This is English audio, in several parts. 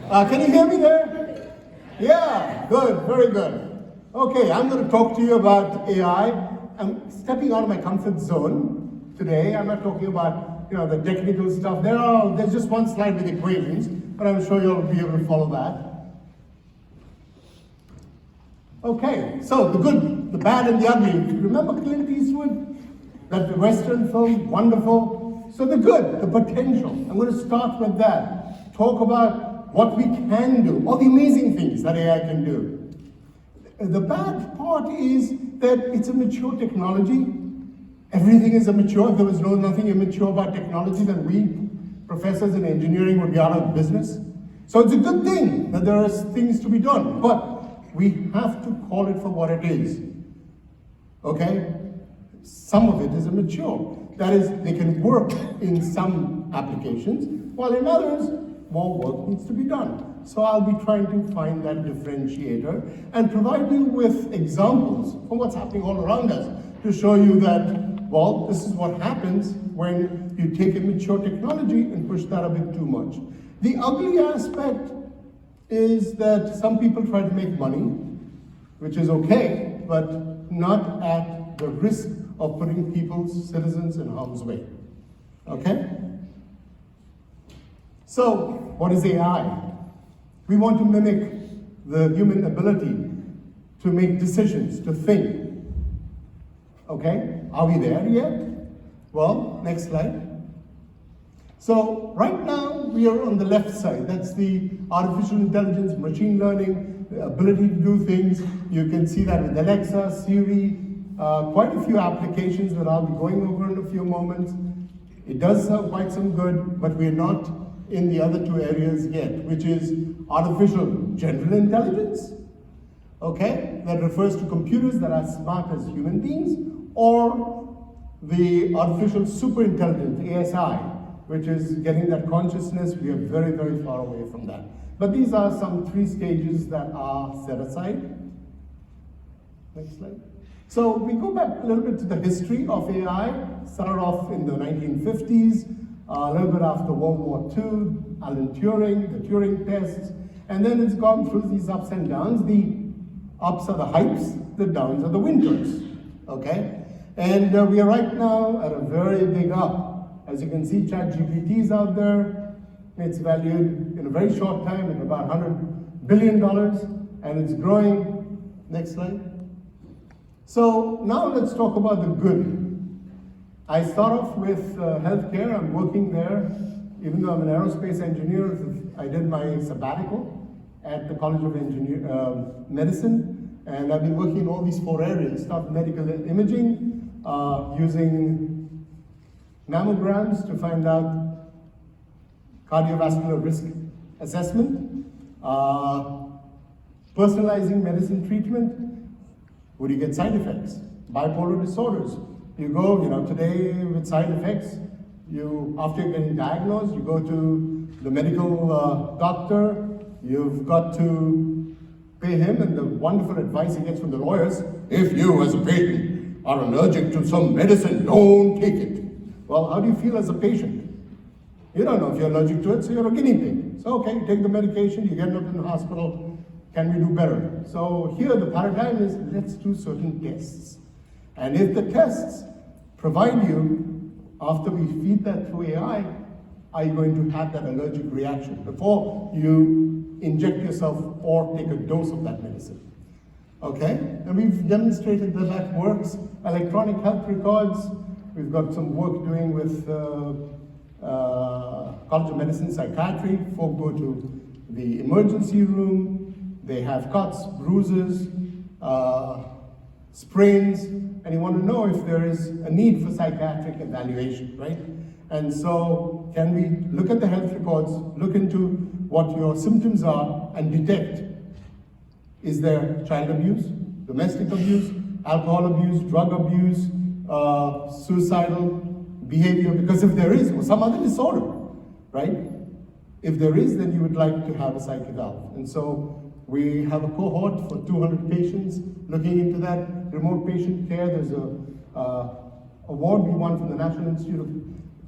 Can you hear me there? Yeah, good, very good. Okay, I'm going to talk to you about AI. I'm stepping out of my comfort zone today. I'm not talking about the technical stuff. There's just one slide with equations, but I'm sure you'll be able to follow that. Okay, so the good, the bad, and the ugly. Remember Clint Eastwood? That Western film, wonderful. So the good, the potential. I'm going to start with that. Talk about what we can do, all the amazing things that AI can do. The bad part is that it's a mature technology. Everything is immature. If there was nothing immature about technology, then we, professors in engineering, would be out of business. So it's a good thing that there are things to be done, but we have to call it for what it is. Okay? Some of it is immature. That is, they can work in some applications, while in others, more work needs to be done. So I'll be trying to find that differentiator and provide you with examples from what's happening all around us to show you that, well, this is what happens when you take a mature technology and push that a bit too much. The ugly aspect is that some people try to make money, which is okay, but not at the risk of putting people's citizens in harm's way. Okay? So, what is AI? We want to mimic the human ability to make decisions, to think. Okay? Are we there yet? Well, next slide. So, right now, we are on the left side. That's the artificial intelligence, machine learning, the ability to do things. You can see that with Alexa, Siri, quite a few applications that I'll be going over in a few moments. It does have quite some good, but we're not in the other two areas yet, which is artificial general intelligence, okay? That refers to computers that are smart as human beings, or the artificial superintelligence, ASI, which is getting that consciousness. We are very, very far away from that. But these are some 3 stages that are set aside. Next slide. So we go back a little bit to the history of AI. Started off in the 1950s, a little bit after World War II, Alan Turing, the Turing tests, and then it's gone through these ups and downs. The ups are the hypes, the downs are the winters, okay? And we are right now at a very big up. As you can see, ChatGPT is out there. It's valued in a very short time at about $100 billion, and it's growing. Next slide. So now let's talk about the good. I start off with healthcare. I'm working there. Even though I'm an aerospace engineer, I did my sabbatical at the College of Medicine, and I've been working in all these 4 areas. Start medical imaging, using mammograms to find out cardiovascular risk assessment, personalizing medicine treatment. Would you get side effects? Bipolar disorders. You go, today with side effects, after you're getting diagnosed, you go to the medical doctor, you've got to pay him, and the wonderful advice he gets from the lawyers, if you as a patient are allergic to some medicine, don't take it. Well, how do you feel as a patient? You don't know if you're allergic to it, so you're a guinea pig. So, okay, you take the medication, you get up in the hospital, can we do better? So here the paradigm is, let's do certain tests. And if the tests provide you, after we feed that through AI, are you going to have that allergic reaction before you inject yourself or take a dose of that medicine? Okay, and we've demonstrated that that works. Electronic health records, we've got some work doing with College of Medicine Psychiatry. Folk go to the emergency room, they have cuts, bruises, sprains, and you want to know if there is a need for psychiatric evaluation, right? And so can we look at the health records, look into what your symptoms are, and detect, is there child abuse, domestic abuse, alcohol abuse, drug abuse, suicidal behavior? Because if there is, or some other disorder, right? If there is, then you would like to have a psych eval. And so we have a cohort for 200 patients looking into that. Remote patient care, there's a award we won from the National Institute of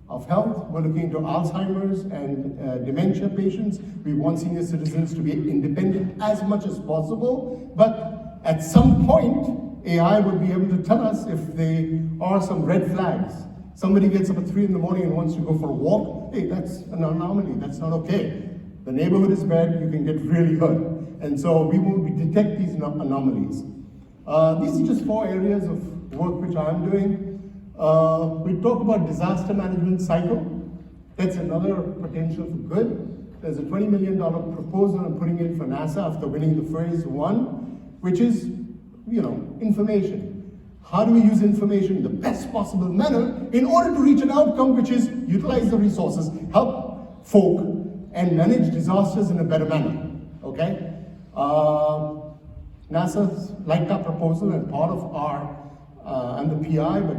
of health. We're looking into Alzheimer's and dementia patients. We want senior citizens to be independent as much as possible, but at some point, AI would be able to tell us if there are some red flags. Somebody gets up at 3 in the morning and wants to go for a walk. Hey, that's an anomaly, that's not okay. The neighborhood is bad, you can get really hurt. And so we will detect these anomalies. These are just 4 areas of work which I'm doing. We talk about disaster management cycle. That's another potential for good. There's a $20 million proposal I'm putting in for NASA after winning the phase 1, which is, information. How do we use information in the best possible manner in order to reach an outcome which is utilize the resources, help folk, and manage disasters in a better manner, okay? NASA's liked our proposal, and part of our, I'm the PI, but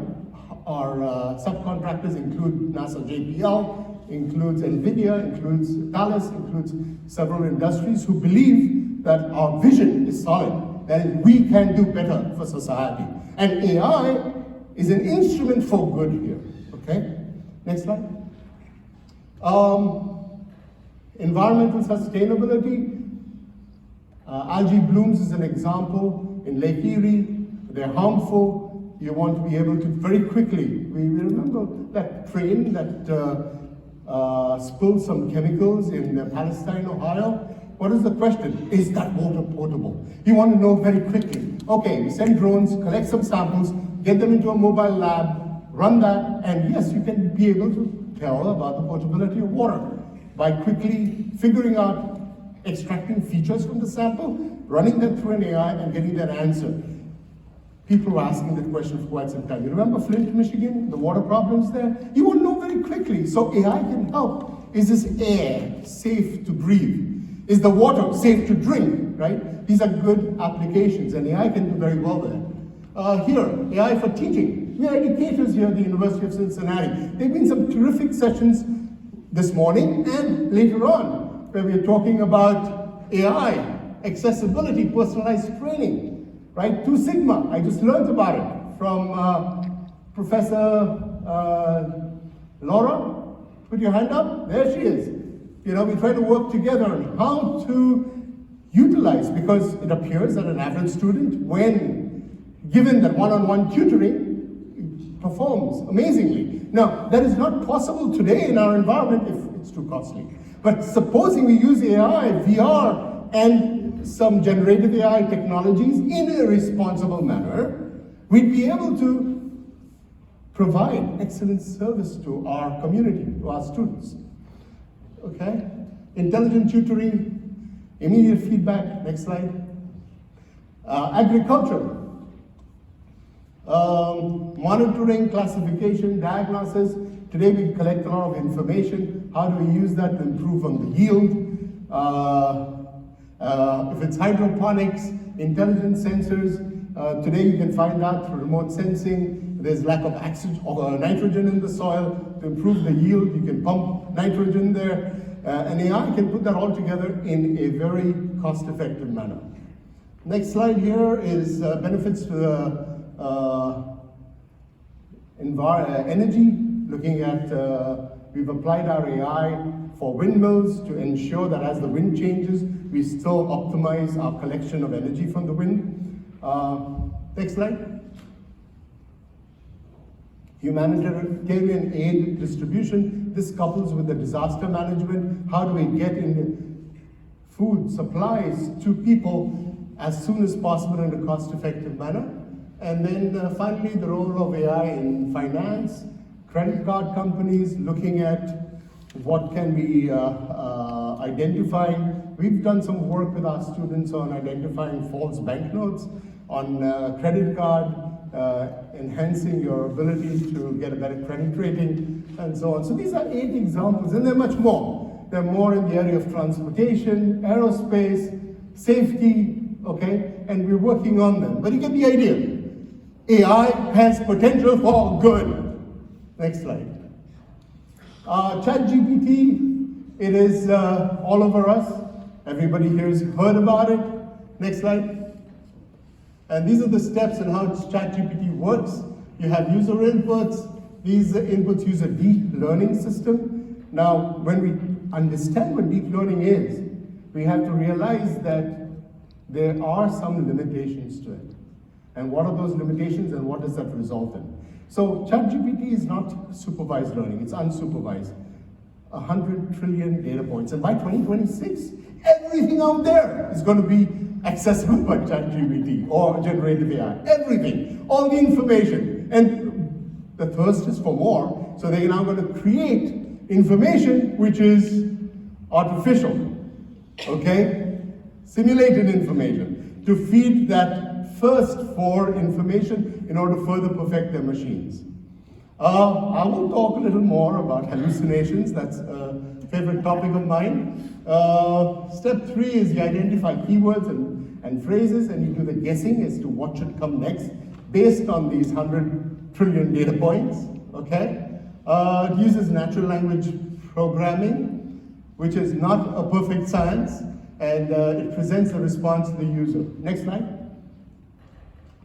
our subcontractors include NASA JPL, includes NVIDIA, includes Thales, includes several industries who believe that our vision is solid, that we can do better for society. And AI is an instrument for good here, okay? Next slide. Environmental sustainability. Algae blooms is an example in Lake Erie. They're harmful. You want to be able to very quickly, we remember that train that spilled some chemicals in Palestine, Ohio. What is the question? Is that water potable? You want to know very quickly. Okay, we send drones, collect some samples, get them into a mobile lab, run that, and yes, you can be able to tell about the potability of water by quickly figuring out, extracting features from the sample, running that through an AI, and getting that answer. People were asking that question for quite some time. You remember Flint, Michigan, the water problems there? You want to know very quickly, so AI can help. Is this air safe to breathe? Is the water safe to drink, right? These are good applications, and AI can do very well there. Here, AI for teaching. We are educators here at the University of Cincinnati. There have been some terrific sessions this morning and later on, where we're talking about AI, accessibility, personalized training, right? 2 Sigma, I just learned about it from Professor Laura. Put your hand up, there she is. We try to work together on how to utilize, because it appears that an average student, when given that one-on-one tutoring, performs amazingly. Now, that is not possible today in our environment if it's too costly. But supposing we use AI, VR, and some generative AI technologies in a responsible manner, we'd be able to provide excellent service to our community, to our students. Okay? Intelligent tutoring, immediate feedback, next slide. Agriculture. Monitoring, classification, diagnosis. Today we collect a lot of information. How do we use that to improve on the yield? If it's hydroponics, intelligent sensors, today you can find out through remote sensing. There's lack of oxygen or nitrogen in the soil. To improve the yield, you can pump nitrogen there. And AI can put that all together in a very cost-effective manner. Next slide here is benefits to energy. Looking at, we've applied our AI for windmills to ensure that as the wind changes, we still optimize our collection of energy from the wind. Next slide. Humanitarian aid distribution. This couples with the disaster management. How do we get in food, supplies to people as soon as possible in a cost-effective manner? And then finally, the role of AI in finance, credit card companies looking at what can be identifying. We've done some work with our students on identifying false banknotes, on credit card, enhancing your ability to get a better credit rating, and so on. So these are 8 examples, and there are much more. There are more in the area of transportation, aerospace, safety, okay? And we're working on them, but you get the idea. AI has potential for good. Next slide. ChatGPT, it is all over us. Everybody here has heard about it. Next slide. And these are the steps in how ChatGPT works. You have user inputs, These inputs use a deep learning system. Now, when we understand what deep learning is, we have to realize that there are some limitations to it. And what are those limitations and what does that result in? So ChatGPT is not supervised learning, it's unsupervised. 100 trillion data points. And by 2026, everything out there is going to be accessible by ChatGPT or generative AI. Everything, all the information. And the thirst is for more, so they're now going to create information which is artificial, okay? Simulated information to feed that thirst for information in order to further perfect their machines. I will talk a little more about hallucinations. That's a favorite topic of mine. Step 3 is you identify keywords and phrases, and you do the guessing as to what should come next based on these 100 trillion data points, okay? It uses natural language programming, which is not a perfect science, and it presents a response to the user. Next slide.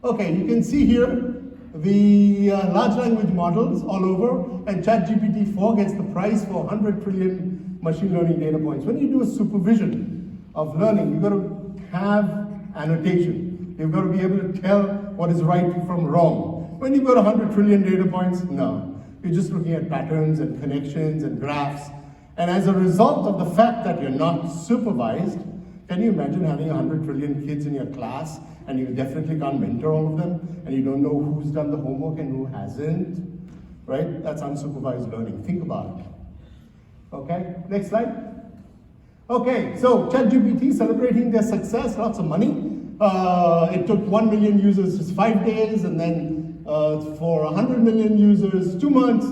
Okay, you can see here the large language models all over, and ChatGPT 4 gets the prize for 100 trillion machine learning data points. When you do a supervision of learning, you've got to have annotation. You've got to be able to tell what is right from wrong. When you've got 100 trillion data points, no. You're just looking at patterns and connections and graphs. And as a result of the fact that you're not supervised, can you imagine having 100 trillion kids in your class and you definitely can't mentor all of them and you don't know who's done the homework and who hasn't, right? That's unsupervised learning. Think about it. Okay, next slide. Okay, so ChatGPT celebrating their success, lots of money. It took 1 million users just 5 days, and then for 100 million users, 2 months.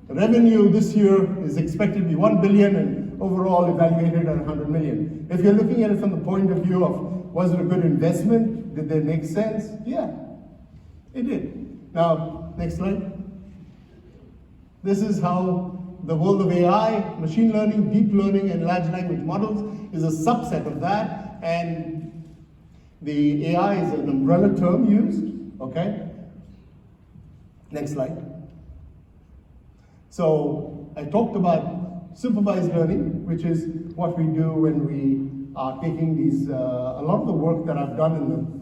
The revenue this year is expected to be 1 billion and overall evaluated at 100 million. If you're looking at it from the point of view of, was it a good investment? Did they make sense? Yeah, it did. Now, next slide. This is how the world of AI, machine learning, deep learning, and large language models is a subset of that. And the AI is an umbrella term used, okay? Next slide. So I talked about supervised learning, which is what we do when we are taking these, a lot of the work that I've done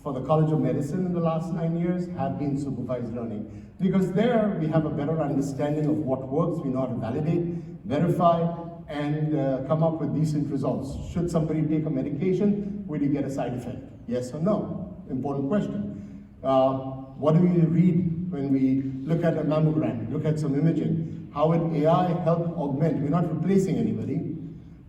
for the College of Medicine in the last 9 years have been supervised learning. Because there we have a better understanding of what works, we know how to validate, verify, and come up with decent results. Should somebody take a medication, will you get a side effect? Yes or no? Important question. What do we read when we look at a mammogram, look at some imaging? How would AI help augment? We're not replacing anybody.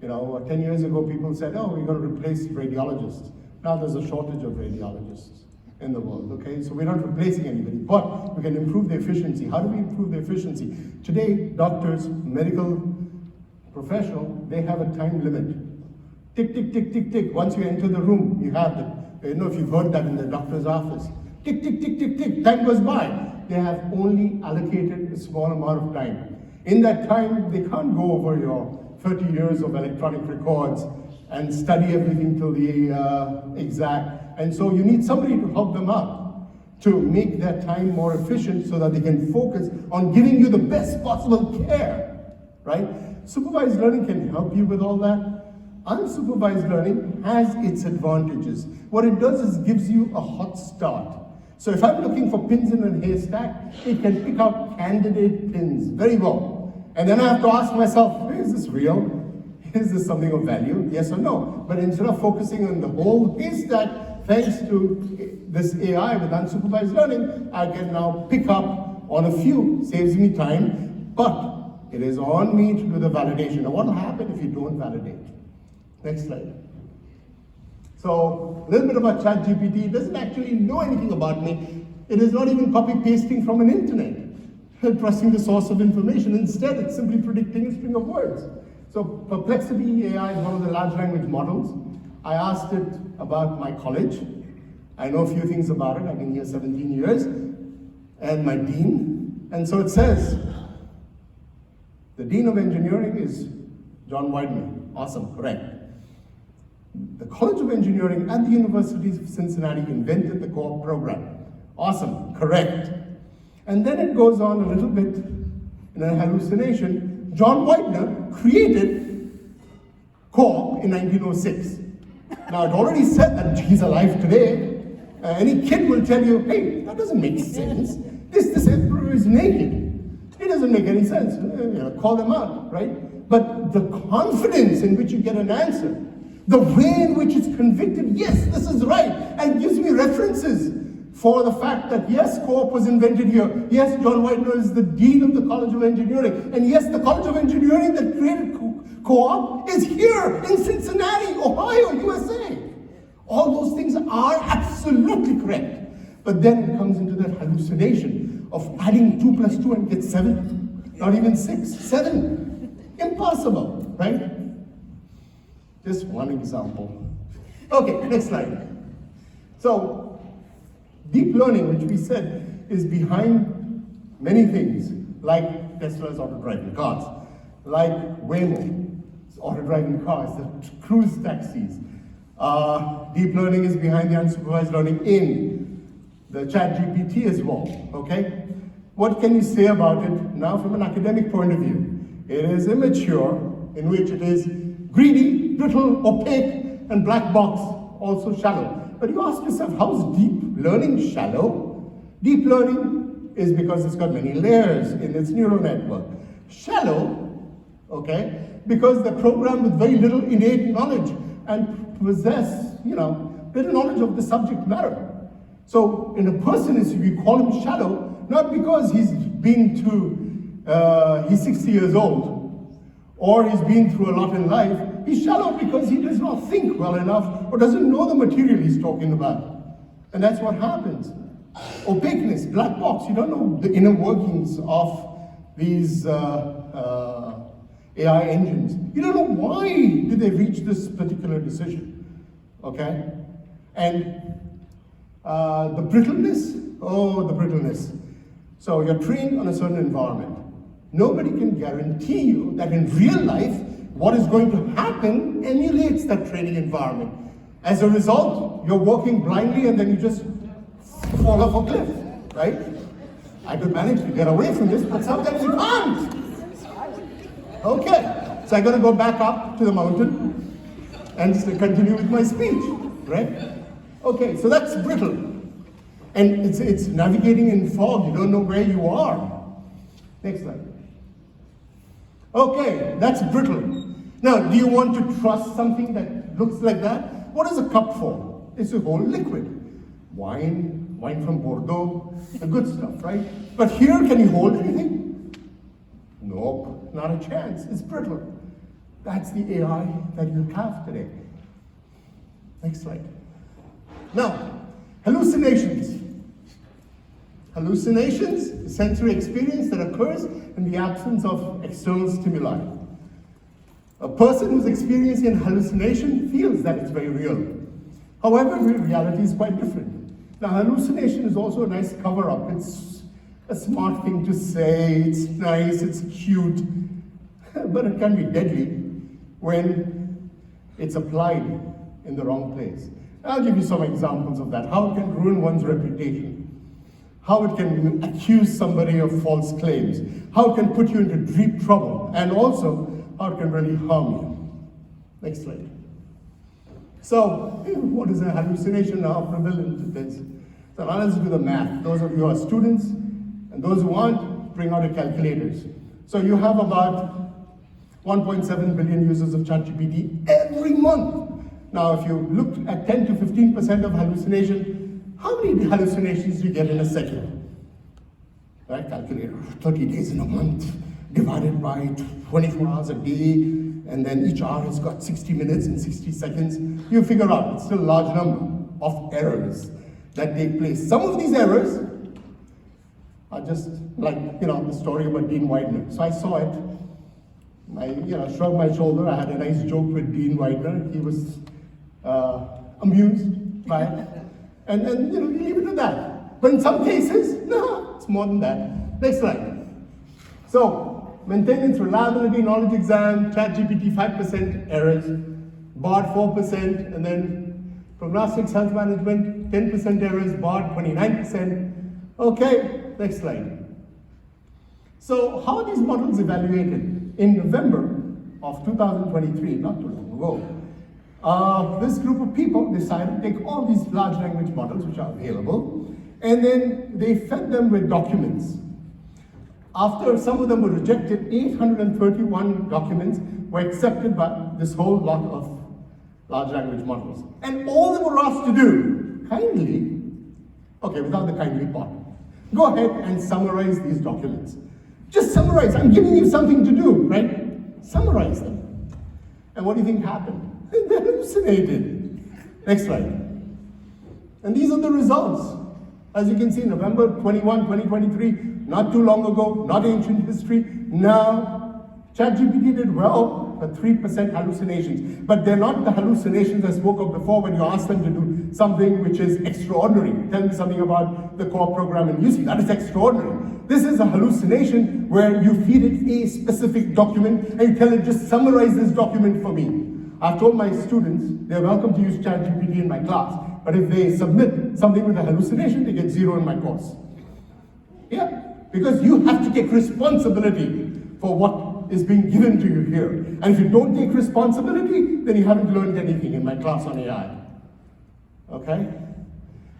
You know, 10 years ago, people said, oh, we're going to replace radiologists. Now there's a shortage of radiologists in the world, okay? So we're not replacing anybody, but we can improve the efficiency. How do we improve the efficiency? Today, doctors, medical professional, they have a time limit. Tick, tick, tick, tick, tick. Once you enter the room, you have the, you know if you've heard that in the doctor's office. Tick, tick, tick, tick, tick, time goes by. They have only allocated a small amount of time. In that time, they can't go over your 30 years of electronic records and study everything till the exact. And so you need somebody to help them out to make that time more efficient so that they can focus on giving you the best possible care, right? Supervised learning can help you with all that. Unsupervised learning has its advantages. What it does is gives you a hot start. So if I'm looking for pins in a haystack, it can pick out candidate pins very well. And then I have to ask myself, is this real? Is this something of value? Yes or no? But instead of focusing on the whole haystack, thanks to this AI with unsupervised learning, I can now pick up on a few, saves me time, but it is on me to do the validation. Now what will happen if you don't validate? Next slide. So a little bit about ChatGPT. It doesn't actually know anything about me. It is not even copy-pasting from an internet, trusting the source of information. Instead, it's simply predicting a string of words. So Perplexity AI is one of the large language models. I asked it about my college. I know a few things about it. I've been here 17 years. And my dean. And so it says, the dean of engineering is John Weidman. Awesome, correct. The College of Engineering at the University of Cincinnati invented the co-op program. Awesome, correct. And then it goes on a little bit in a hallucination. John Whitener created Co-op in 1906. Now, it already said that he's alive today. Any kid will tell you, hey, that doesn't make sense. This emperor is naked. It doesn't make any sense. Call them out, right? But the confidence in which you get an answer, the way in which it's convicted, yes, this is right, and gives me references for the fact that yes, Co-op was invented here. Yes, John Whitener is the dean of the College of Engineering. And yes, the College of Engineering that created Co-op is here in Cincinnati, Ohio, USA. All those things are absolutely correct. But then it comes into that hallucination of adding 2 plus 2 and get 7. Not even 6, 7. Impossible, right? Just one example. Okay, next slide. So, deep learning, which we said, is behind many things, like Tesla's auto-driving cars, like Waymo's auto-driving cars, the cruise taxis. Deep learning is behind the unsupervised learning in the ChatGPT as well, okay? What can you say about it now from an academic point of view? It is immature, in which it is greedy, brittle, opaque, and black box, also shallow. But you ask yourself, how is deep learning shallow? Deep learning is because it's got many layers in its neural network. Shallow, okay, because they're programmed with very little innate knowledge and possess, little knowledge of the subject matter. So in a person, we call him shallow, not because he's 60 years old, or he's been through a lot in life. He's shallow because he does not think well enough or doesn't know the material he's talking about. And that's what happens. Opaqueness, black box, you don't know the inner workings of these AI engines. You don't know why did they reach this particular decision, okay? And the brittleness, the brittleness. So you're trained on a certain environment. Nobody can guarantee you that in real life, what is going to happen emulates that training environment. As a result, you're walking blindly and then you just fall off a cliff, right? I could manage to get away from this, but sometimes you can't. Okay, so I'm gonna go back up to the mountain and just continue with my speech, right? Okay, so that's brittle. And it's navigating in fog, you don't know where you are. Next slide. Okay, that's brittle. Now, do you want to trust something that looks like that? What is a cup for? It's a whole liquid. Wine from Bordeaux, the good stuff, right? But here, can you hold anything? Nope, not a chance. It's brittle. That's the AI that you have today. Next slide. Now, hallucinations. Hallucinations, a sensory experience that occurs in the absence of external stimuli. A person who's experiencing hallucination feels that it's very real. However, reality is quite different. Now, hallucination is also a nice cover-up. It's a smart thing to say, it's nice, it's cute, but it can be deadly when it's applied in the wrong place. I'll give you some examples of that, how it can ruin one's reputation, how it can accuse somebody of false claims, how it can put you into deep trouble, and also how it can really harm you. Next slide. So, what is a hallucination? How prevalent it is? So now let's do the math. Those of you who are students, and those who aren't, bring out your calculators. So you have about 1.7 billion users of ChatGPT every month. Now, if you look at 10 to 15% of hallucination, how many hallucinations do you get in a second? Right, calculator, 30 days in a month, divided by 24 hours a day, and then each hour has got 60 minutes and 60 seconds. You figure out, it's still a large number of errors that take place. Some of these errors are just like, the story about Dean Widener. So I saw it, I shrugged my shoulder, I had a nice joke with Dean Widener. He was amused by it. And you leave it at that. But in some cases, no, it's more than that. Next slide. So, maintenance, reliability, knowledge exam, ChatGPT 5% errors, BARD 4%, and then prognostics, health management, 10% errors, BARD 29%, Okay, next slide. So how are these models evaluated? In November of 2023, not too long ago, this group of people decided to take all these large language models which are available, and then they fed them with documents. After some of them were rejected, 831 documents were accepted by this whole lot of large language models. And all they were asked to do, kindly, okay, without the kindly part, go ahead and summarize these documents. Just summarize. I'm giving you something to do, right? Summarize them. And what do you think happened? They hallucinated. Next slide. And these are the results. As you can see, November 21, 2023, not too long ago, not ancient history. Now, ChatGPT did well, but 3% hallucinations. But they're not the hallucinations I spoke of before when you ask them to do something which is extraordinary. Tell me something about the core program and UC. That is extraordinary. This is a hallucination where you feed it a specific document and you tell it, just summarize this document for me. I've told my students they're welcome to use ChatGPT in my class, but if they submit something with a hallucination, they get 0 in my course. Yeah, because you have to take responsibility for what is being given to you here. And if you don't take responsibility, then you haven't learned anything in my class on AI. Okay?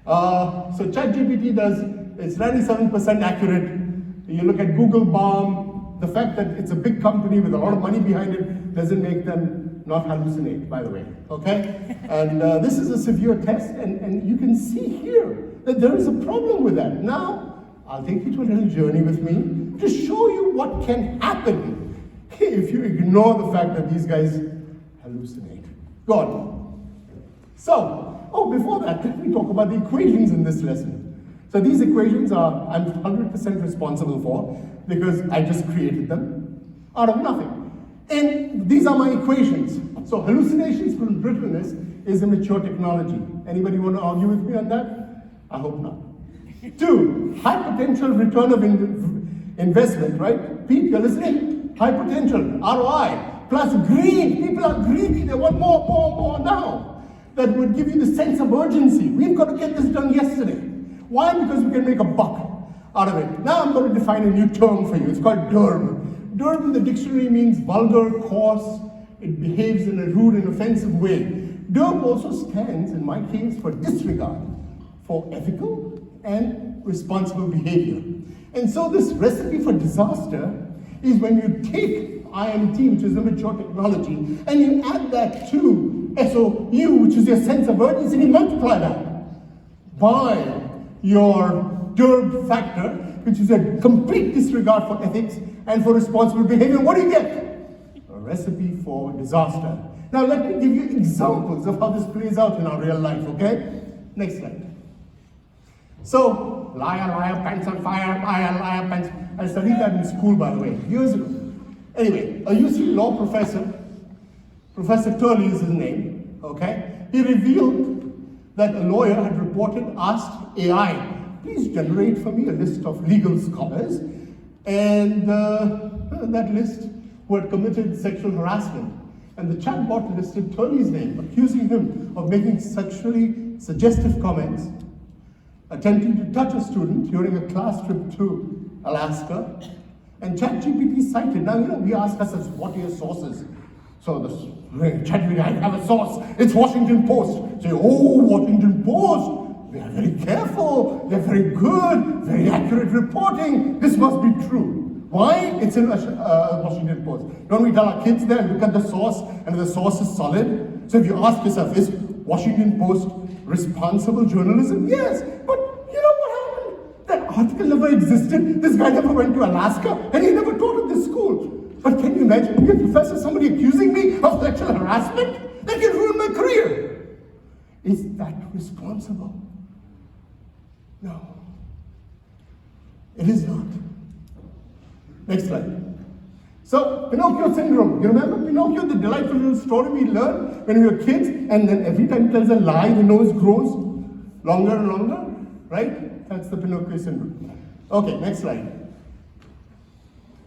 So ChatGPT it's 97% accurate. You look at Google Bomb, the fact that it's a big company with a lot of money behind it doesn't make them not hallucinate, by the way, okay? And this is a severe test, and you can see here that there is a problem with that. Now, I'll take you to a little journey with me to show you what can happen if you ignore the fact that these guys hallucinate. Go on. So, before that, let me talk about the equations in this lesson. So these equations I'm 100% responsible for because I just created them out of nothing. And these are my equations. So hallucinations from brittleness is a mature technology. Anybody want to argue with me on that? I hope not. 2, high potential return of investment, right? Pete, you're listening? High potential, ROI, plus greed. People are greedy, they want more now. That would give you the sense of urgency. We've got to get this done yesterday. Why? Because we can make a buck out of it. Now I'm going to define a new term for you. It's called DERB. DERB in the dictionary means vulgar, coarse. It behaves in a rude and offensive way. DERB also stands, in my case, for disregard, for ethical and responsible behavior. And so this recipe for disaster is when you take IMT, which is a mature technology, and you add that to SOU, which is your sense of urgency, and you multiply that by your DERB factor, which is a complete disregard for ethics and for responsible behavior. What do you get? A recipe for disaster. Now let me give you examples of how this plays out in our real life, okay? Next slide. So, liar, pants on fire, liar, pants. I studied that in school, by the way, years ago. Anyway, a UC law professor, Professor Turley is his name, okay? He revealed that a lawyer had asked AI, please generate for me a list of legal scholars, and that list who had committed sexual harassment. And the chatbot listed Turley's name, accusing him of making sexually suggestive comments, attempting to touch a student during a class trip to Alaska, and ChatGPT cited. Now, we ask ourselves, what are your sources? So ChatGPT, I have a source, it's Washington Post. Say, Washington Post, they are very careful, they're very good, very accurate reporting, this must be true. Why? It's in Washington Post. Don't we tell our kids there, look at the source, and the source is solid? So if you ask yourself, is Washington Post responsible journalism? Yes, but you know what happened? That article never existed, this guy never went to Alaska, and he never taught at this school. But can you imagine, you're a professor, somebody accusing me of sexual harassment? That can ruin my career. Is that responsible? No. It is not. Next slide. So, Pinocchio syndrome. You remember Pinocchio, the delightful little story we learned when we were kids, and then every time he tells a lie, the nose grows longer and longer, right? That's the Pinocchio syndrome. Okay, next slide.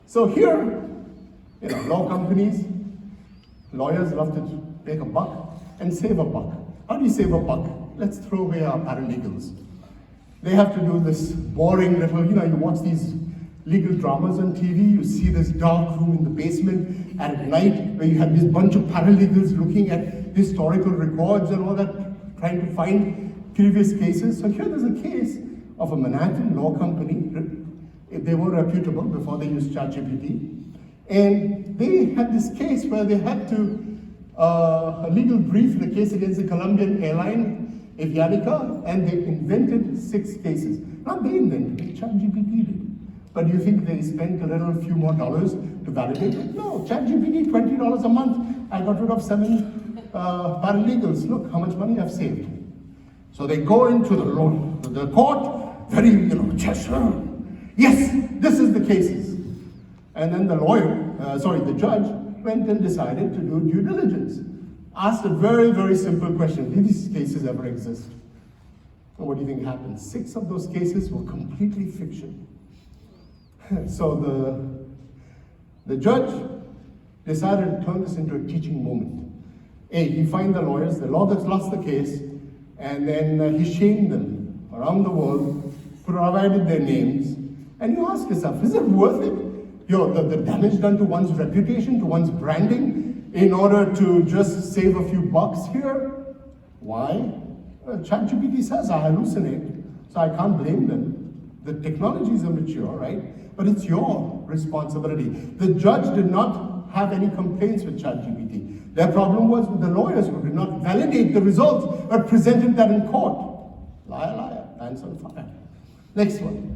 So here, law companies, lawyers love to make a buck and save a buck. How do you save a buck? Let's throw away our paralegals. They have to do this boring little, you watch these legal dramas on TV, you see this dark room in the basement at night where you have this bunch of paralegals looking at historical records and all that, trying to find previous cases. So here there's a case of a Manhattan law company. They were reputable before they used ChatGPT. And they had this case where they had to, a legal brief in a case against the Colombian airline, Avianica, and they invented 6 cases. Not they invented it, ChatGPT did. But do you think they spent a few more dollars to validate it? No, ChatGPT, $20 a month. I got rid of 7 paralegals. Look how much money I've saved. So they go into the court, very, gesture. Yes, this is the cases. And then the judge went and decided to do due diligence. Asked a very, very simple question. Did these cases ever exist? And what do you think happened? 6 of those cases were completely fiction. So the judge decided to turn this into a teaching moment. He fined the lawyers lost the case, and then he shamed them around the world, provided their names, and you ask yourself, is it worth it? The damage done to one's reputation, to one's branding, in order to just save a few bucks here? Why? ChatGPT says I hallucinate, so I can't blame them. The technologies are mature, right? But it's your responsibility. The judge did not have any complaints with ChatGPT. Their problem was with the lawyers who did not validate the results, but presented that in court. Liar, liar, pants on fire. Next one.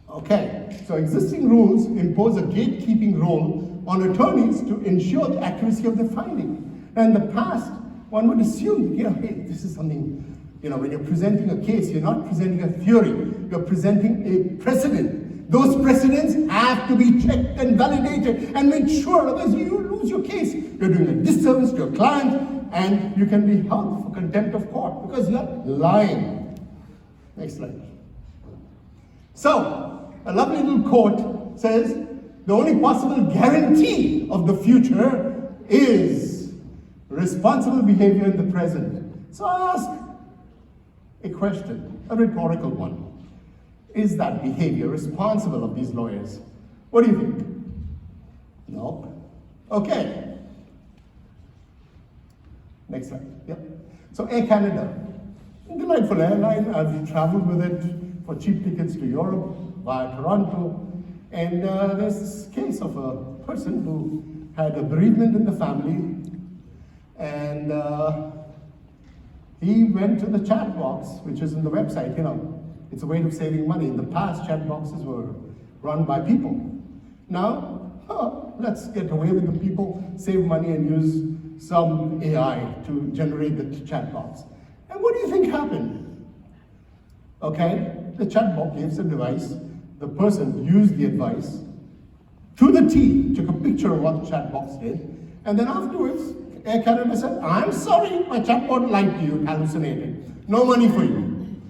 Okay, so existing rules impose a gatekeeping role on attorneys to ensure the accuracy of the finding. And in the past, one would assume, hey, this is something, when you're presenting a case, you're not presenting a theory, you're presenting a precedent. Those precedents have to be checked and validated and made sure, otherwise you lose your case. You're doing a disservice to your client, and you can be held for contempt of court because you're lying. Next slide. So, a lovely little quote says, the only possible guarantee of the future is responsible behavior in the present. So I ask a question, a rhetorical one. Is that behavior responsible of these lawyers? What do you think? No? Okay. Next slide. Yep. So Air Canada, delightful airline. I've traveled with it for cheap tickets to Europe via Toronto. And there's this case of a person who had a bereavement in the family, and he went to the chat box, which is in the website. It's a way of saving money. In the past, chat boxes were run by people. Now, let's get away with the people, save money, and use some AI to generate the chat box. And what do you think happened? Okay, the chat box gives advice. The person used the advice to the T, took a picture of what the chat box did, and then afterwards, Air Canada said, I'm sorry, my chatbot lied to you, hallucinated. No money for you.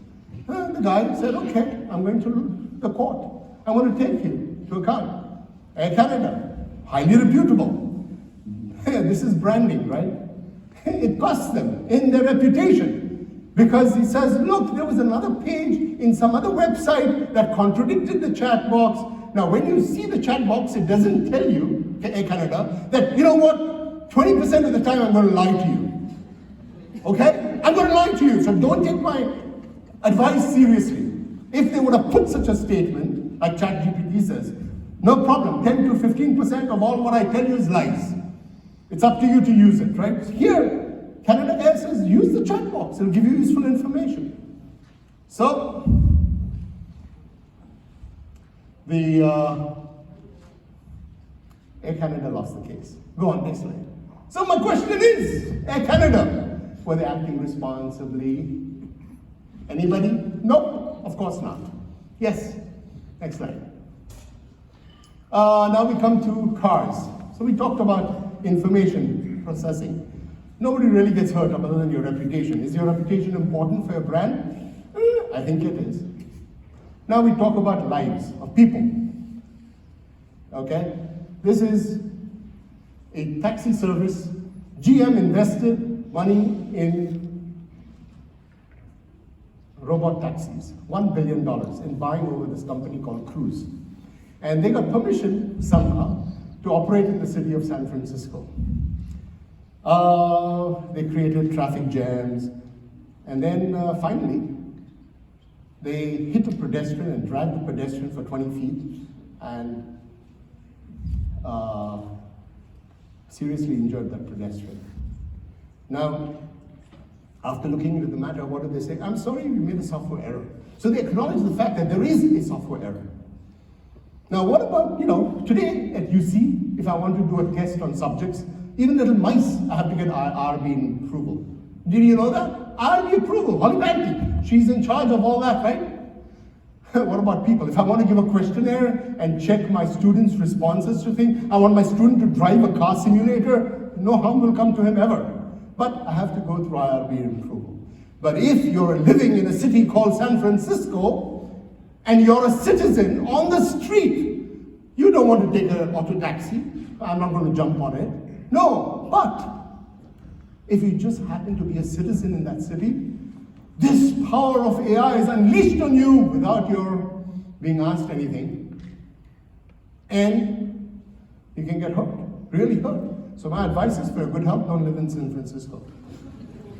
And the guy said, okay, I'm going to the court. I want to take you to account. Air Canada, highly reputable. This is branding, right? It costs them in their reputation. Because he says, look, there was another page in some other website that contradicted the chat box. Now, when you see the chat box, it doesn't tell you, Air Canada, that, 20% of the time I'm going to lie to you. Okay? I'm going to lie to you, so don't take my advice seriously. If they would have put such a statement, like ChatGPT says, no problem, 10 to 15% of all what I tell you is lies. It's up to you to use it, right? Here, Canada Air says, use the chat box, it'll give you useful information. So, the Air Canada lost the case. Go on, next slide. So my question is, Air Canada, were they acting responsibly? Anybody? Nope, of course not. Yes, next slide. Now we come to cars. So we talked about information processing. Nobody really gets hurt other than your reputation. Is your reputation important for your brand? I think it is. Now we talk about lives of people. Okay? This is a taxi service. GM invested money in robot taxis, $1 billion in buying over this company called Cruise. And they got permission somehow to operate in the city of San Francisco. They created traffic jams, and then finally, they hit a pedestrian and dragged the pedestrian for 20 feet and seriously injured that pedestrian. Now, after looking into the matter, what did they say? I'm sorry, we made a software error. So they acknowledge the fact that there is a software error. Now, what about, today at UC, if I want to do a test on subjects, even little mice, I have to get IRB approval. Did you know that? IRB approval, Holly Banty, she's in charge of all that, right? What about people? If I want to give a questionnaire and check my students' responses to things, I want my student to drive a car simulator, no harm will come to him ever. But I have to go through IRB approval. But if you're living in a city called San Francisco, and you're a citizen on the street, you don't want to take an auto taxi. I'm not going to jump on it. No, but if you just happen to be a citizen in that city, this power of AI is unleashed on you without your being asked anything. And you can get hurt, really hurt. So my advice is, for your good health, don't live in San Francisco.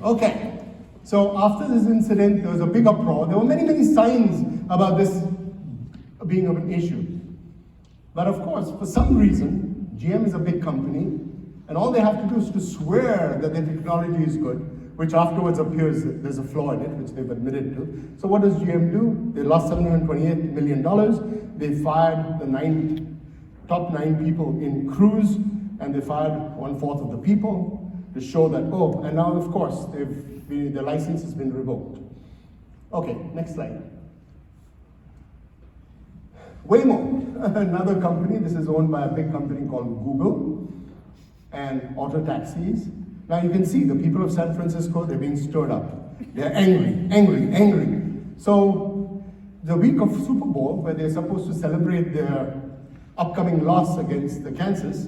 Okay, so after this incident, there was a big uproar. There were many, many signs about this being an issue. But of course, for some reason, GM is a big company, and all they have to do is to swear that their technology is good, which afterwards appears that there's a flaw in it, which they've admitted to. So what does GM do? They lost $728 million. They fired the top nine people in Cruise, and they fired 1/4 of the people to show that, and now of course, their license has been revoked. Okay, next slide. Waymo, another company. This is owned by a big company called Google, and auto taxis. Now you can see the people of San Francisco, they're being stirred up. They're angry. So the week of Super Bowl, where they're supposed to celebrate their upcoming loss against the Kansas,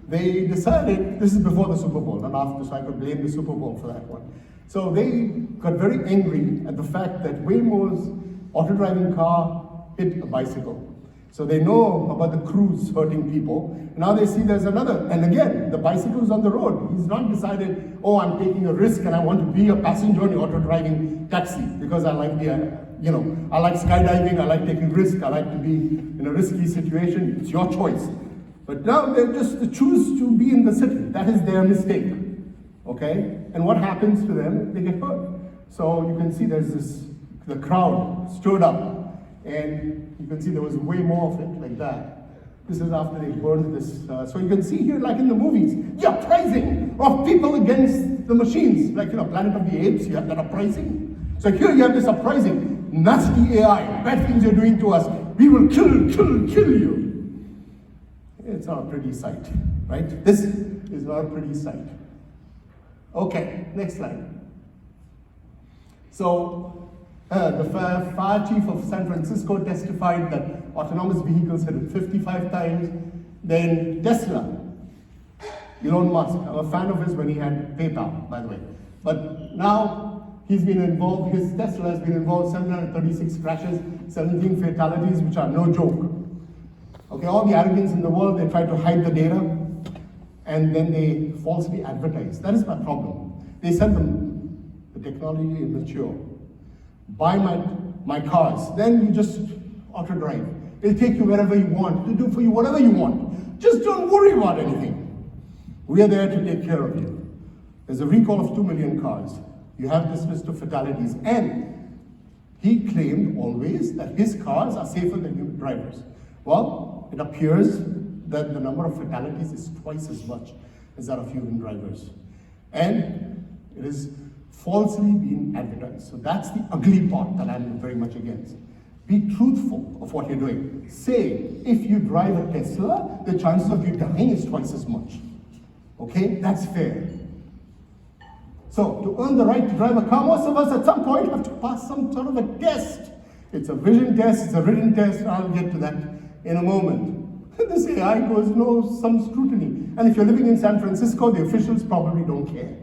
they decided, this is before the Super Bowl, not after, so I could blame the Super Bowl for that one. So they got very angry at the fact that Waymo's auto-driving car hit a bicycle. So they know about the Cruise hurting people. Now they see there's another, and again, the bicycle is on the road. He's not decided, I'm taking a risk and I want to be a passenger in the auto-driving taxi because I like I like skydiving, I like taking risk, I like to be in a risky situation. It's your choice. But now they just choose to be in the city. That is their mistake, okay? And what happens to them? They get hurt. So you can see the crowd stood up, and you can see there was way more of it like that. This is after they burned this. So you can see here, like in the movies, the uprising of people against the machines. Like, Planet of the Apes, you have that uprising. So here you have this uprising. Nasty AI, bad things you're doing to us. We will kill you. It's not a pretty sight, right? This is not a pretty sight. Okay, next slide. So, the fire chief of San Francisco testified that autonomous vehicles hit it 55 times. Then Tesla, Elon Musk, I'm a fan of his when he had PayPal, by the way. But now he's been involved, his Tesla has been involved in 736 crashes, 17 fatalities, which are no joke. Okay, all the arrogance in the world, they try to hide the data, and then they falsely advertise. That is my problem. They said the technology is mature. Buy my cars, then you just auto drive. It'll take you wherever you want, to do for you whatever you want. Just don't worry about anything. We are there to take care of you. There's a recall of 2 million cars. You have this list of fatalities, and he claimed always that his cars are safer than human drivers. Well, it appears that the number of fatalities is twice as much as that of human drivers. And it is falsely being advertised. So that's the ugly part that I'm very much against. Be truthful of what you're doing. Say, if you drive a Tesla, the chances of you dying is twice as much. Okay, that's fair. So, to earn the right to drive a car, most of us at some point have to pass some sort of a test. It's a vision test, it's a written test, I'll get to that in a moment. This AI goes, some scrutiny. And if you're living in San Francisco, the officials probably don't care.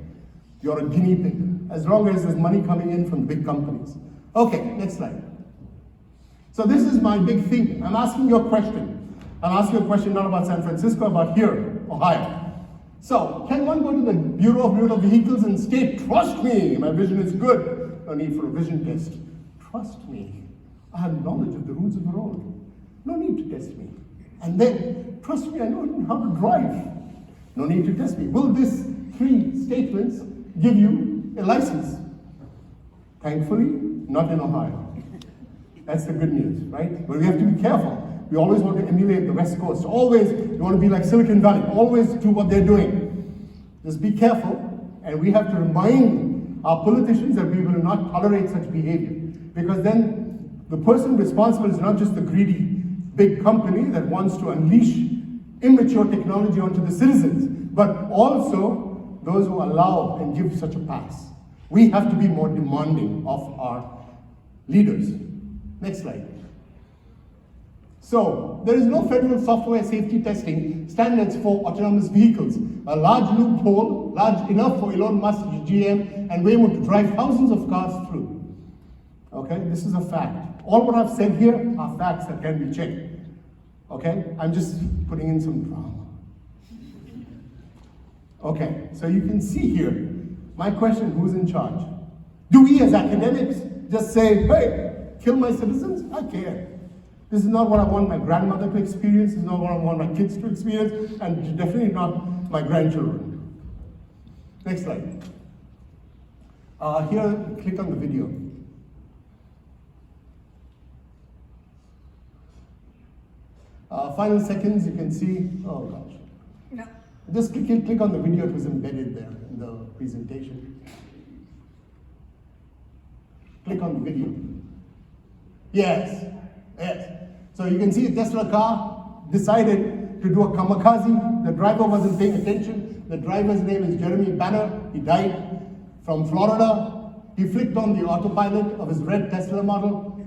You're a guinea pig, as long as there's money coming in from big companies. Okay, next slide. So this is my big thing. I'm asking you a question. I'm asking you a question not about San Francisco, about here, Ohio. So, can one go to the Bureau of Motor Vehicles and state, trust me, my vision is good. No need for a vision test. Trust me, I have knowledge of the rules of the road. No need to test me. And then, trust me, I know how to drive. No need to test me. Will these 3 statements give you a license? Thankfully, not in Ohio. That's the good news, right? But we have to be careful. We always want to emulate the West Coast. Always, we want to be like Silicon Valley. Always do what they're doing. Just be careful, and we have to remind our politicians that we will not tolerate such behavior. Because then the person responsible is not just the greedy big company that wants to unleash immature technology onto the citizens, but also those who allow and give such a pass. We have to be more demanding of our leaders. Next slide. So, there is no federal software safety testing standards for autonomous vehicles. A large loophole, large enough for Elon Musk, GM, and Waymo to drive thousands of cars through. Okay, this is a fact. All what I've said here are facts that can be checked. Okay, I'm just putting in some drama. Okay, so you can see here, my question, who's in charge? Do we as academics just say, hey, kill my citizens? I care. This is not what I want my grandmother to experience, this is not what I want my kids to experience, and definitely not my grandchildren. Next slide. Here, click on the video. Final seconds, you can see, oh gosh. No. Just click on the video, it was embedded there in the presentation. Click on the video. Yes, yes. So you can see a Tesla car decided to do a kamikaze. The driver wasn't paying attention. The driver's name is Jeremy Banner. He died from Florida. He flicked on the autopilot of his red Tesla Model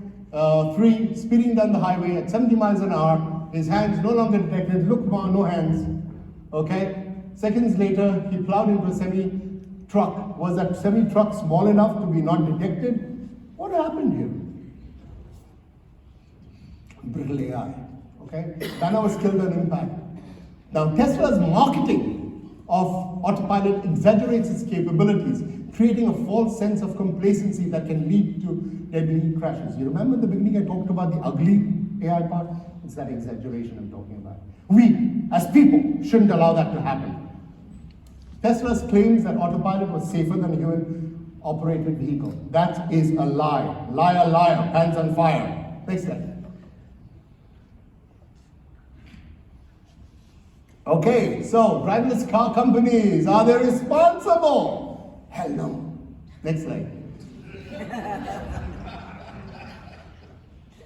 3, speeding down the highway at 70 miles an hour. His hands no longer detected. Look, no hands. Okay? Seconds later, he plowed into a semi-truck. Was that semi-truck small enough to be not detected? What happened here? Brittle AI, okay? Banner was killed on impact. Now, Tesla's marketing of autopilot exaggerates its capabilities, creating a false sense of complacency that can lead to deadly crashes. You remember in the beginning I talked about the ugly AI part? It's that exaggeration I'm talking about. We, as people, shouldn't allow that to happen. Tesla's claims that autopilot was safer than a human-operated vehicle. That is a lie. Liar, liar, pants on fire. Next slide. Okay, so driverless car companies, are they responsible? Hell no. Next slide.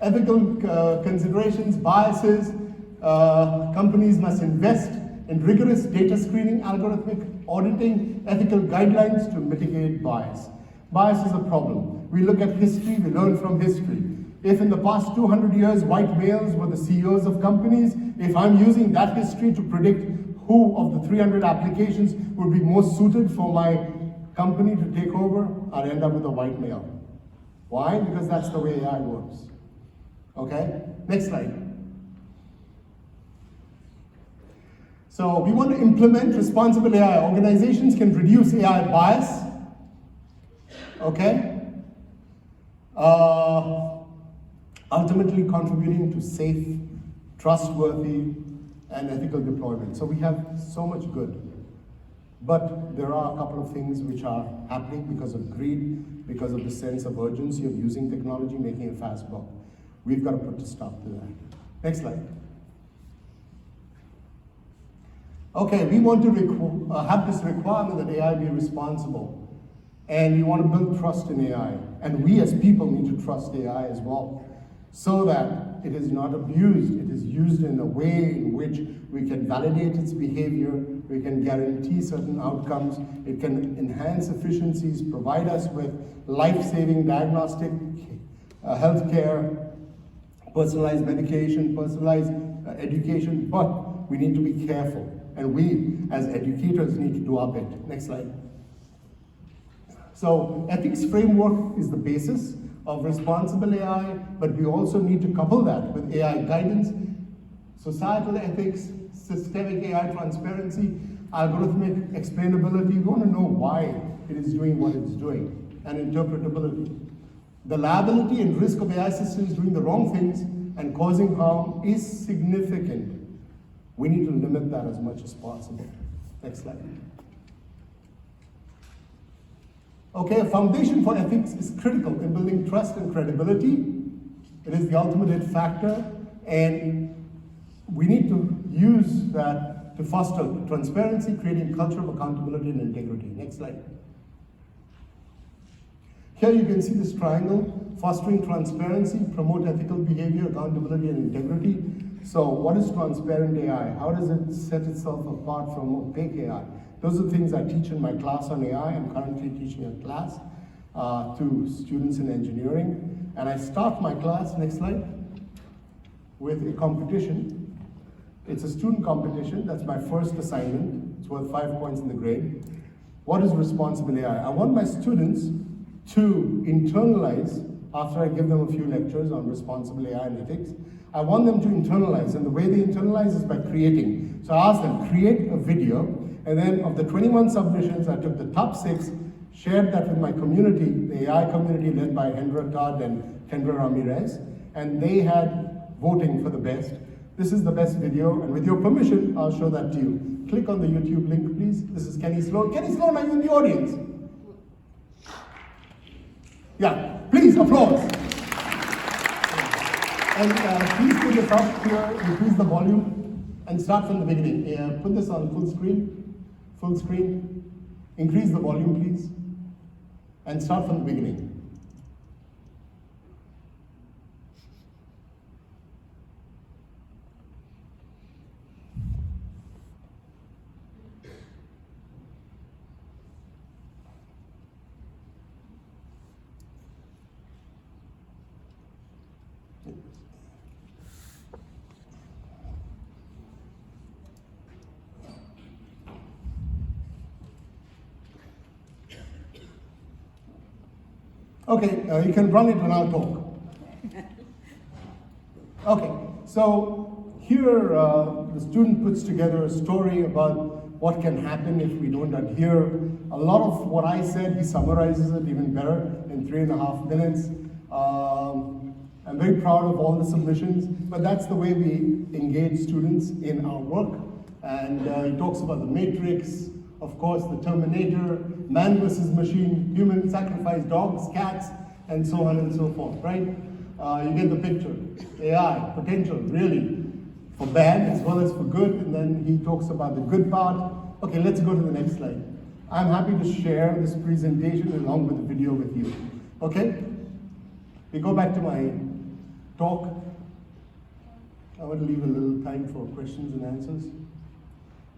Ethical considerations, biases. Companies must invest in rigorous data screening, algorithmic auditing, ethical guidelines to mitigate bias. Bias is a problem. We look at history, we learn from history. If in the past 200 years, white males were the CEOs of companies, if I'm using that history to predict who of the 300 applications would be most suited for my company to take over, I'd end up with a white male. Why? Because that's the way AI works. Okay? Next slide. So we want to implement responsible AI. Organizations can reduce AI bias. Okay? Ultimately contributing to safe, trustworthy, and ethical deployment. So we have so much good. But there are a couple of things which are happening because of greed, because of the sense of urgency of using technology, making a fast buck. We've got to put a stop to that. Next slide. Okay, we want to have this requirement that AI be responsible. And we want to build trust in AI. And we as people need to trust AI as well, so that it is not abused. It is used in a way in which we can validate its behavior, we can guarantee certain outcomes, it can enhance efficiencies, provide us with life-saving diagnostic, healthcare, personalized medication, personalized education, but we need to be careful. And we, as educators, need to do our bit. Next slide. So, ethics framework is the basis of responsible AI, but we also need to couple that with AI guidance, societal ethics, systemic AI transparency, algorithmic explainability. We want to know why it is doing what it's doing, and interpretability. The liability and risk of AI systems doing the wrong things and causing harm is significant. We need to limit that as much as possible. Next slide. Okay, a foundation for ethics is critical in building trust and credibility. It is the ultimate factor, and we need to use that to foster transparency, creating a culture of accountability and integrity. Next slide. Here you can see this triangle, fostering transparency, promote ethical behavior, accountability, and integrity. So what is transparent AI? How does it set itself apart from opaque AI? Those are things I teach in my class on AI. I'm currently teaching a class to students in engineering. And I start my class, next slide, with a competition. It's a student competition. That's my first assignment. It's worth 5 points in the grade. What is responsible AI? I want my students to internalize, after I give them a few lectures on responsible AI and ethics, I want them to internalize, and the way they internalize is by creating. So I asked them, create a video, and then of the 21 submissions, I took the top 6, shared that with my community, the AI community led by Hendra Todd and Kendra Ramirez, and they had voting for the best. This is the best video, and with your permission, I'll show that to you. Click on the YouTube link, please. This is Kenny Sloan. Kenny Sloan, are you in the audience? Yeah, please, applause. And please put this up here, increase the volume, and start from the beginning. Put this on full screen, increase the volume, please, and start from the beginning. Okay, you can run it and I'll talk. Okay, so here the student puts together a story about what can happen if we don't adhere. A lot of what I said, he summarizes it even better in 3.5 minutes. I'm very proud of all the submissions, but that's the way we engage students in our work. And he talks about the matrix, of course, the Terminator, man versus machine, human sacrifice, dogs, cats, and so on and so forth, right? You get the picture. AI, potential, really, for bad as well as for good, and then he talks about the good part. Okay, let's go to the next slide. I'm happy to share this presentation along with the video with you, okay? We go back to my talk. I want to leave a little time for questions and answers.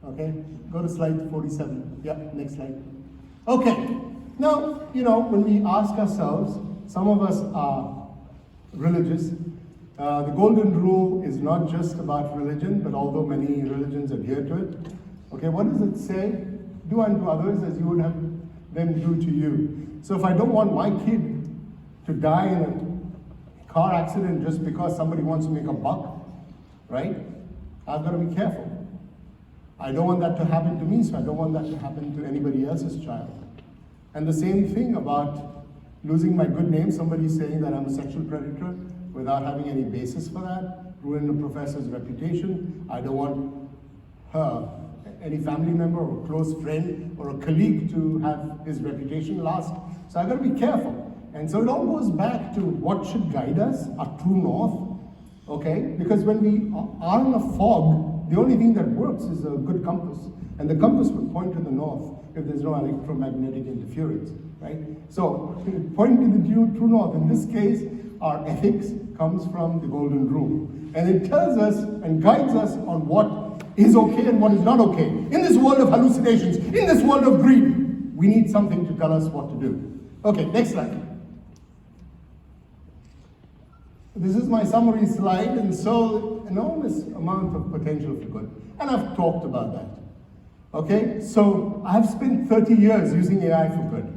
Okay, go to slide 47. Yeah, next slide. Okay, now, when we ask ourselves, some of us are religious. The golden rule is not just about religion, but although many religions adhere to it. Okay, what does it say? Do unto others as you would have them do to you. So if I don't want my kid to die in a car accident just because somebody wants to make a buck, right? I've got to be careful. I don't want that to happen to me, so I don't want that to happen to anybody else's child. And the same thing about losing my good name, somebody saying that I'm a sexual predator without having any basis for that, ruin the professor's reputation. I don't want her, any family member or a close friend or a colleague to have his reputation lost. So I've got to be careful. And so it all goes back to what should guide us, our true north, okay? Because when we are in a fog, the only thing that works is a good compass. And the compass would point to the north if there's no electromagnetic interference, right? So, pointing to the true north, in this case, our ethics comes from the golden rule. And it tells us and guides us on what is okay and what is not okay. In this world of hallucinations, in this world of greed, we need something to tell us what to do. Okay, next slide. This is my summary slide, and so enormous amount of potential for good. And I've talked about that. Okay, so I've spent 30 years using AI for good.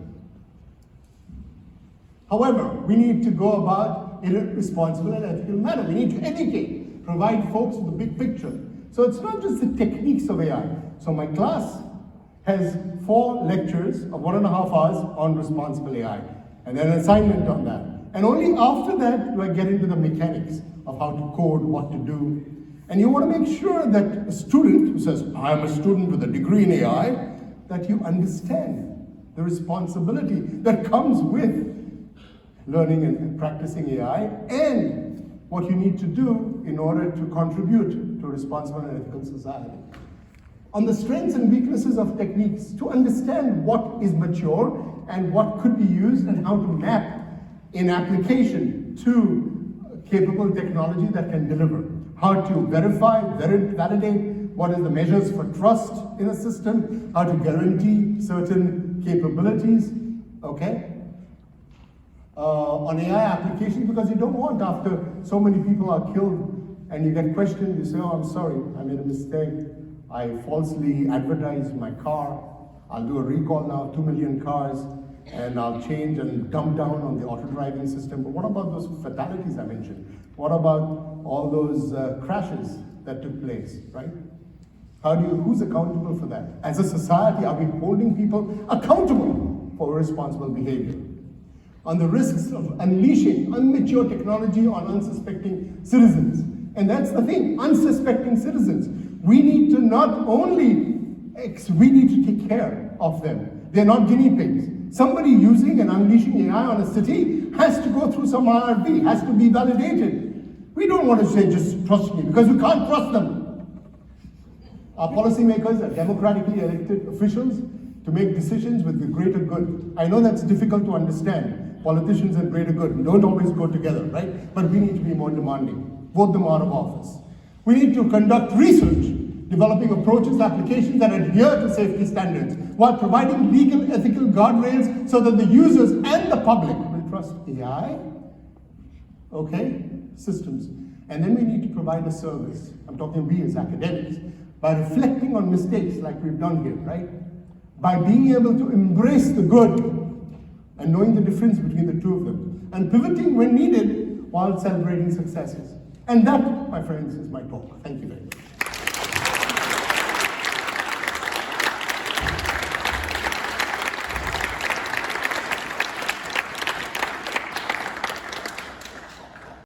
However, we need to go about in a responsible and ethical manner. We need to educate, provide folks with the big picture. So it's not just the techniques of AI. So my class has 4 lectures of 1.5 hours on responsible AI, and then an assignment on that. And only after that do I get into the mechanics of how to code, what to do. And you want to make sure that a student who says, I'm a student with a degree in AI, that you understand the responsibility that comes with learning and practicing AI, and what you need to do in order to contribute to a responsible and ethical society. On the strengths and weaknesses of techniques, to understand what is mature and what could be used and how to map in application to capable technology that can deliver. How to verify, validate, what are the measures for trust in a system, how to guarantee certain capabilities, okay? On AI application, because you don't want, after so many people are killed and you get questioned, you say, oh, I'm sorry, I made a mistake. I falsely advertised my car. I'll do a recall now, 2 million cars, and I'll change and dump down on the auto driving system. But what about those fatalities I mentioned? What about all those crashes that took place, right? Who's accountable for that? As a society, are we holding people accountable for responsible behavior? On the risks of unleashing immature technology on unsuspecting citizens. And that's the thing, unsuspecting citizens. We need to not only, we need to take care of them. They're not guinea pigs. Somebody using and unleashing AI on a city has to go through some IRB, has to be validated. We don't want to say just trust me, because we can't trust them. Our policymakers are democratically elected officials to make decisions with the greater good. I know that's difficult to understand. Politicians and greater good don't always go together, right? But we need to be more demanding. Vote them out of office. We need to conduct research, developing approaches, applications that adhere to safety standards, while providing legal, ethical guardrails so that the users and the public will trust AI, okay, systems. And then we need to provide a service. I'm talking we as academics, by reflecting on mistakes like we've done here, right? By being able to embrace the good and knowing the difference between the two of them, and pivoting when needed while celebrating successes. And that, my friends, is my talk. Thank you very much.